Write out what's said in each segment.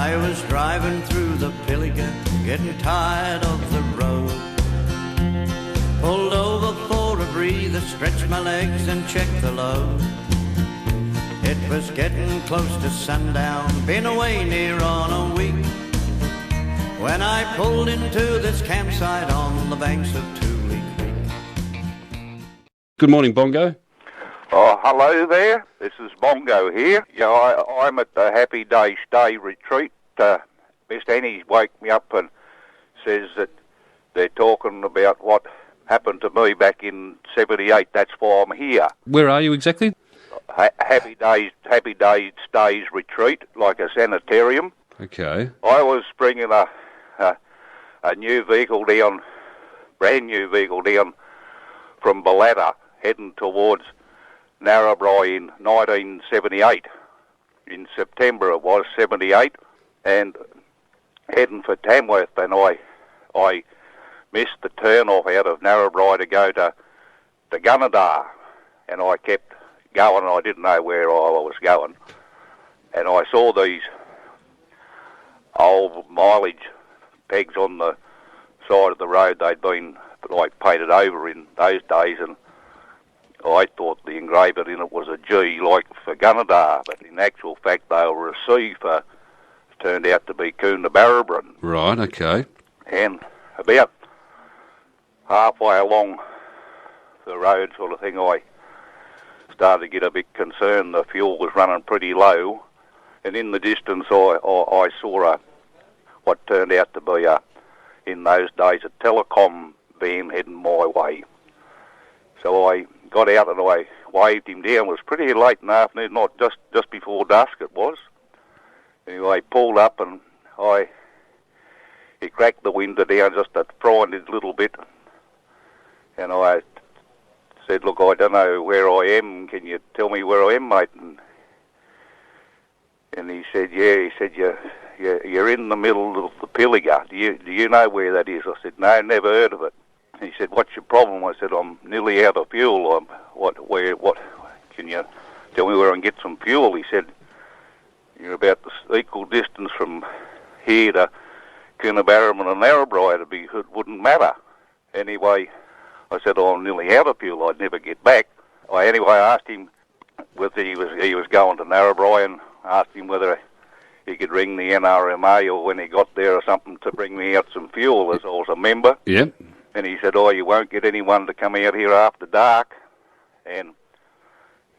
I was driving through the Pilliga, getting tired of the road. Pulled over for a breather, stretched my legs and checked the load. It was getting close to sundown, been away near on a week, when I pulled into this campsite on the banks of Toohey Creek. Good morning, Bongo. Oh, hello there. This is Bongo here. Yeah, I'm at the Happy Day Stay Retreat. Miss Annie woke me up and says that they're talking about what happened to me back in 78. That's why I'm here. Where are you exactly? Happy Day Stays Retreat, like a sanitarium. Okay. I was bringing a new vehicle down, brand new vehicle down from Balladder, heading towards Narrabri in 1978. In September it was, 78, and heading for Tamworth, and I missed the turn-off out of Narrabri to go to Gunnedah, and I kept going, and I didn't know where I was going, and I saw these old mileage pegs on the side of the road. They'd been like painted over in those days, and I thought the engraving in it was a G, like for Gunnedah, but in actual fact they were a C for, turned out to be Coonabarabran. Right, okay. And about halfway along the road sort of thing, I started to get a bit concerned. The fuel was running pretty low, and in the distance I saw what turned out to be in those days, a telecom van heading my way. So I got out and I waved him down. It was pretty late in the afternoon, not just before dusk it was. Anyway, pulled up and he cracked the window down just a frightened little bit. And I said, look, I don't know where I am. Can you tell me where I am, mate? And he said, yeah. He said, you're in the middle of the Pilliga. Do you know where that is? I said, no, never heard of it. He said, what's your problem? I said, I'm nearly out of fuel. What, can you tell me where I can get some fuel? He said, you're about the equal distance from here to Coonabarabran and Narrabri. It wouldn't matter. Anyway, I said, I'm nearly out of fuel. I'd never get back. I asked him whether he was going to Narrabri, and asked him whether he could ring the NRMA or when he got there or something to bring me out some fuel as I was a member. Yep. And he said, you won't get anyone to come out here after dark. And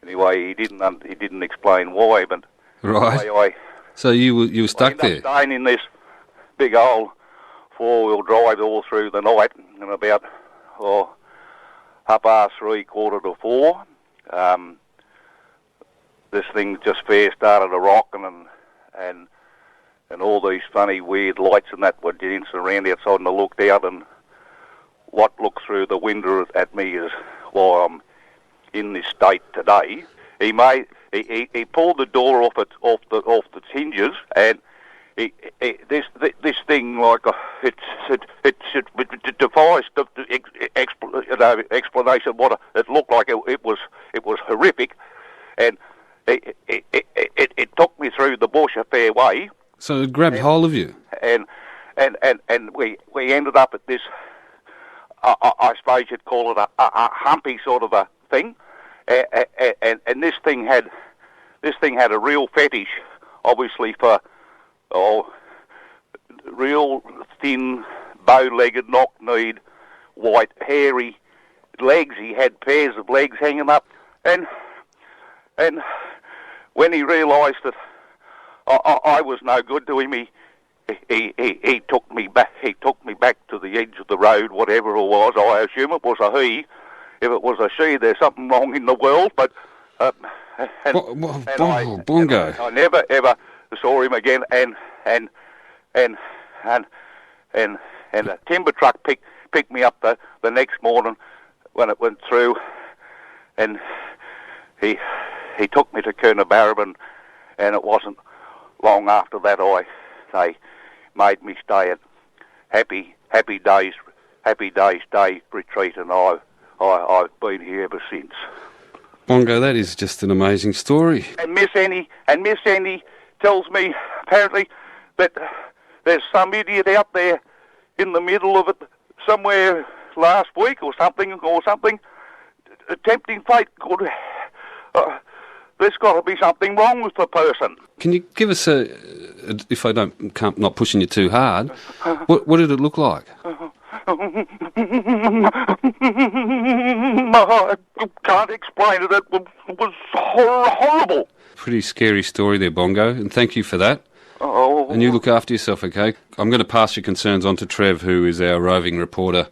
anyway, he didn't explain why, but right. Anyway, so you were stuck there? I ended up staying in this big old four-wheel drive all through the night, and about 3:30, 4:45, this thing just fair started a rocking, and all these funny weird lights and that were dancing around outside, and I looked out, and what looked through the window at me is why I'm in this state today. He pulled the door off its hinges, and this thing, like it defies explanation. What it looked like, it was horrific, and it took me through the bush a fair way. So it grabbed hold of you, and we ended up at this. I suppose you'd call it a humpy sort of a thing, and this thing had a real fetish, obviously, for real thin, bow-legged, knock-kneed, white, hairy legs. He had pairs of legs hanging up, and when he realised that I was no good to him, he took me back. He took me back to the edge of the road, whatever it was. I assume it was a he. If it was a she, there's something wrong in the world. But Bongo. I never ever saw him again. And a timber truck picked me up the next morning when it went through, and he took me to Coonabarabran, and it wasn't long after that they made me stay at Happy Days Day Retreat, and I've been here ever since. Bongo, that is just an amazing story. And Miss Annie tells me apparently that there's some idiot out there in the middle of it somewhere last week or something, tempting fate. There's got to be something wrong with the person. Can you give us if I can't, not pushing you too hard, what did it look like? I can't explain it. It was horrible. Pretty scary story there, Bongo, and thank you for that. Oh. And you look after yourself, okay? I'm going to pass your concerns on to Trev, who is our roving reporter,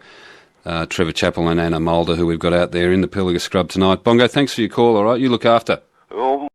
Trevor Chappell and Anna Mulder, who we've got out there in the Pilliga Scrub tonight. Bongo, thanks for your call, all right? You look after. Oh.